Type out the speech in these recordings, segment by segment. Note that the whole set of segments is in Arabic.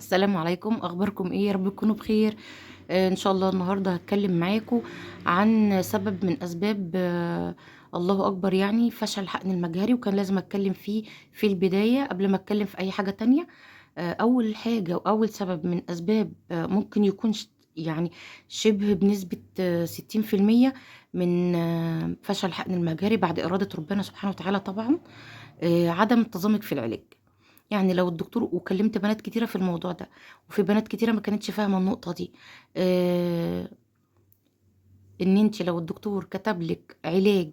السلام عليكم، اخباركم ايه؟ يا رب تكونوا بخير. ان شاء الله النهارده هتكلم معاكم عن سبب من اسباب الله اكبر، يعني فشل الحقن المجهري، وكان لازم اتكلم فيه في البدايه قبل ما اتكلم في اي حاجه تانية. اول حاجه واول سبب من اسباب ممكن يكون يعني شبه بنسبه 60% من فشل الحقن المجهري بعد اراده ربنا سبحانه وتعالى طبعا. عدم انتظامك في العلاج. يعني لو الدكتور، وكلمت بنات كتيرة في الموضوع ده، وفي بنات كتيرة ما كانتش فاهمة النقطة دي. آه ان انت لو الدكتور كتب لك علاج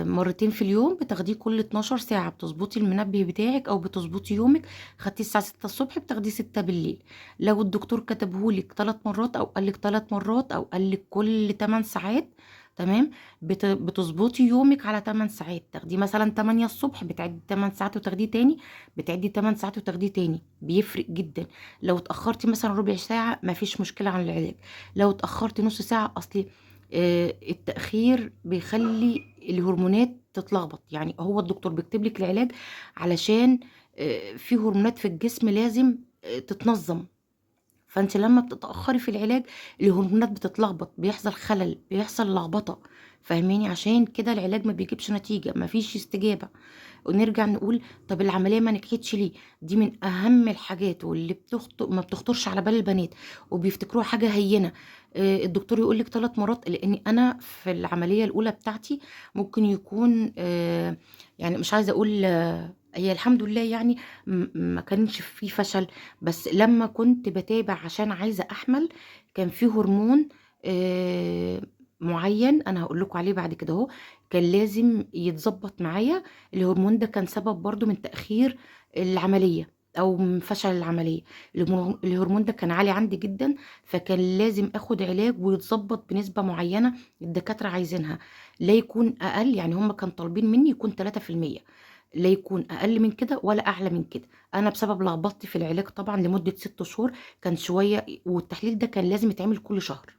مرتين في اليوم، بتاخديه كل 12 ساعة، بتظبطي المنبه بتاعك او بتظبطي يومك. خدتي الساعة 6 الصبح، بتاخديه 6 بالليل. لو الدكتور كتبهولك 3 مرات او قالك 3 مرات او قالك كل 8 ساعات، تمام، بتظبطي يومك على 8 ساعات. تاخديه مثلا 8 الصبح، بتعدي 8 ساعات وتاخديه تاني، بتعدي 8 ساعات وتاخديه تاني. بيفرق جدا. لو اتأخرتي مثلا ربع ساعة مفيش مشكلة عن العلاج. لو اتأخرتي نص ساعة، اصلي التأخير بيخلي الهرمونات تتلخبط. يعني هو الدكتور بيكتب لك العلاج علشان في هرمونات في الجسم لازم تتنظم. فانت لما بتتأخري في العلاج، الهرمونات بتتلخبط، بيحصل خلل، بيحصل لخبطة. فاهماني؟ عشان كده العلاج ما بيجيبش نتيجة، ما فيش استجابة. ونرجع نقول طب العملية ما نجحتش ليه؟ دي من أهم الحاجات، واللي ما بتخطرش على بال البنات، وبيفتكروها حاجة هينة. الدكتور يقول لك 3 مرات، لأني أنا في العملية الأولى بتاعتي ممكن يكون يعني مش عايزة أقول هي الحمد لله يعني ما كانش في فشل. بس لما كنت بتابع عشان عايزة أحمل، كان في هرمون آه، معين، أنا هقول لكم عليه بعد كده اهو، كان لازم يتظبط معايا. الهرمون ده كان سبب برضو من تأخير العملية او من فشل العملية. الهرمون ده كان عالي عندي جدا، فكان لازم اخد علاج ويتظبط بنسبة معينة الدكاترة عايزينها. لا يكون اقل، يعني هم كان طالبين مني يكون 3%، لا يكون اقل من كده ولا اعلى من كده. انا بسبب لخبطتي في العلاج طبعا لمدة 6 شهور كان شوية، والتحليل ده كان لازم يتعمل كل شهر.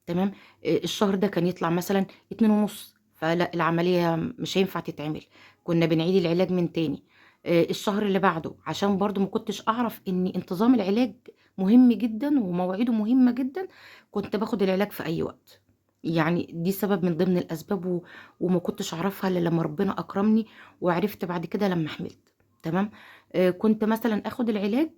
تمام. الشهر ده كان يطلع مثلا 2.5، فلا العملية مش هينفع تتعمل، كنا بنعيد العلاج من تاني. الشهر اللي بعده، عشان برضو ما كنتش اعرف ان انتظام العلاج مهم جدا ومواعيده مهمة جدا، كنت باخد العلاج في اي وقت. يعني دي سبب من ضمن الاسباب، وما كنتش اعرفها الا لما ربنا اكرمني، وعرفت بعد كده لما حملت. تمام. كنت مثلا اخد العلاج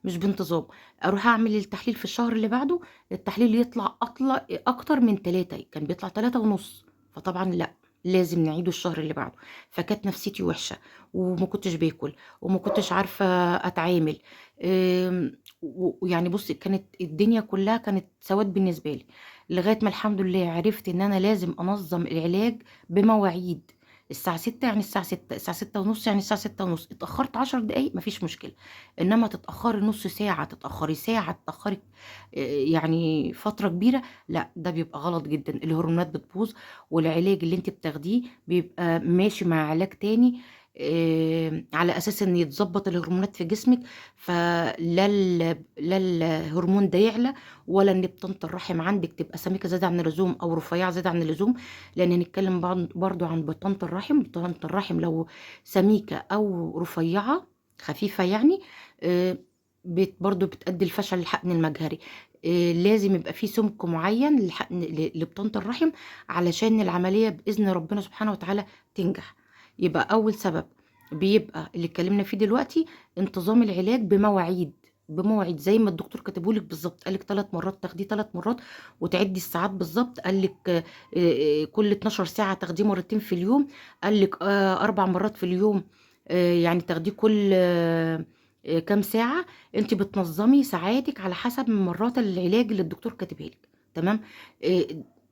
مش بانتظام، اروح اعمل التحليل في الشهر اللي بعده، التحليل يطلع اطلع اكتر من 3، كان بيطلع 3.5. فطبعا لا، لازم نعيده الشهر اللي بعده. فكانت نفسيتي وحشة، وما كنتش باكل، وما كنتش عارفة اتعامل. ويعني بصي، كانت الدنيا كلها كانت سواد بالنسبة لي، لغاية ما الحمد لله عرفت ان انا لازم انظم العلاج بمواعيد. الساعة 6 يعني الساعة 6، الساعة 6 ونص يعني الساعة 6 ونص. اتأخرت 10 دقايق مفيش مشكلة، انما تتاخري نص ساعه، تتاخري ساعه، تتاخري يعني فتره كبيره، لا ده بيبقى غلط جدا. الهرمونات بتبوظ، والعلاج اللي انت بتاخديه بيبقى ماشي مع علاج تاني على اساس ان يتظبط الهرمونات في جسمك. لا الهرمون ده يعلى، ولا ان بطانه الرحم عندك تبقى سميكه زياده عن اللزوم او رفيعه زياده عن اللزوم. لان هنتكلم برضو عن بطانه الرحم. بطانه الرحم لو سميكه او رفيعه خفيفه يعني، برضو بتأدي لفشل الحقن المجهري. لازم يبقى في سمك معين لبطانة الرحم علشان العملية بإذن ربنا سبحانه وتعالى تنجح. يبقى أول سبب بيبقى اللي اتكلمنا فيه دلوقتي، انتظام العلاج بمواعيد. بمواعيد زي ما الدكتور كاتبهولك بالظبط، قالك 3 مرات تاخديه 3 مرات، وتعدي الساعات بالظبط. قالك كل 12 ساعة تاخديه مرتين في اليوم. قالك 4 مرات في اليوم، يعني تاخديه كل كام ساعة. انت بتنظمي ساعاتك على حسب مرات العلاج اللي الدكتور كاتبها لك. تمام. آه،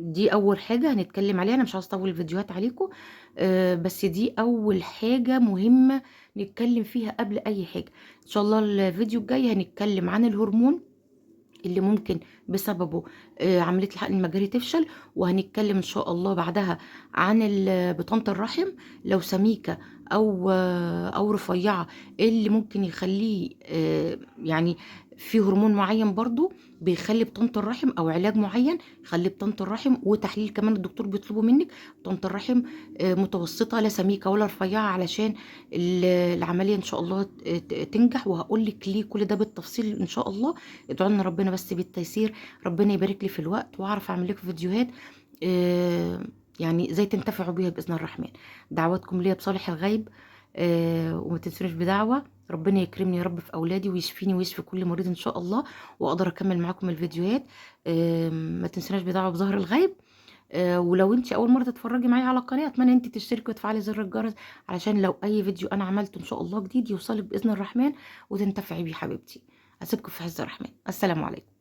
دي اول حاجة هنتكلم عليها، انا مش عاوزة اطول الفيديوهات عليكم. بس دي اول حاجة مهمة نتكلم فيها قبل اي حاجة. ان شاء الله الفيديو الجاي هنتكلم عن الهرمون اللي ممكن بسببه عملية الحقن المجاري تفشل. وهنتكلم ان شاء الله بعدها عن بطانة الرحم، لو سميكة او رفيعه، ايه اللي ممكن يخليه يعني في هرمون معين برضو بيخلي بطانه الرحم، او علاج معين يخلي بطانه الرحم، وتحليل كمان الدكتور بيطلبه منك بطانه الرحم متوسطه لا سميكه ولا رفيعه، علشان العمليه ان شاء الله تنجح. وهقول لك ليه كل ده بالتفصيل ان شاء الله. ادعوا لنا ربنا بس بالتيسير، ربنا يبارك لي في الوقت واعرف اعمل لكم فيديوهات آه، يعني زي تنتفعوا بيها باذن الرحمن. دعواتكم ليا بصالح الغيب، وما تنسونيش بدعوه. ربنا يكرمني يا رب في اولادي ويشفيني ويشفي كل مريض ان شاء الله، واقدر اكمل معاكم الفيديوهات. ما تنسوناش بدعوه بظهر الغيب. ولو انت اول مره تتفرجي معايا على القناه، اتمنى انت تشتركي وتفعلي زر الجرس، علشان لو اي فيديو انا عملته ان شاء الله جديد يوصلك باذن الرحمن وتنتفعي بيه حبيبتي. اسيبكم في حفظ الرحمن. السلام عليكم.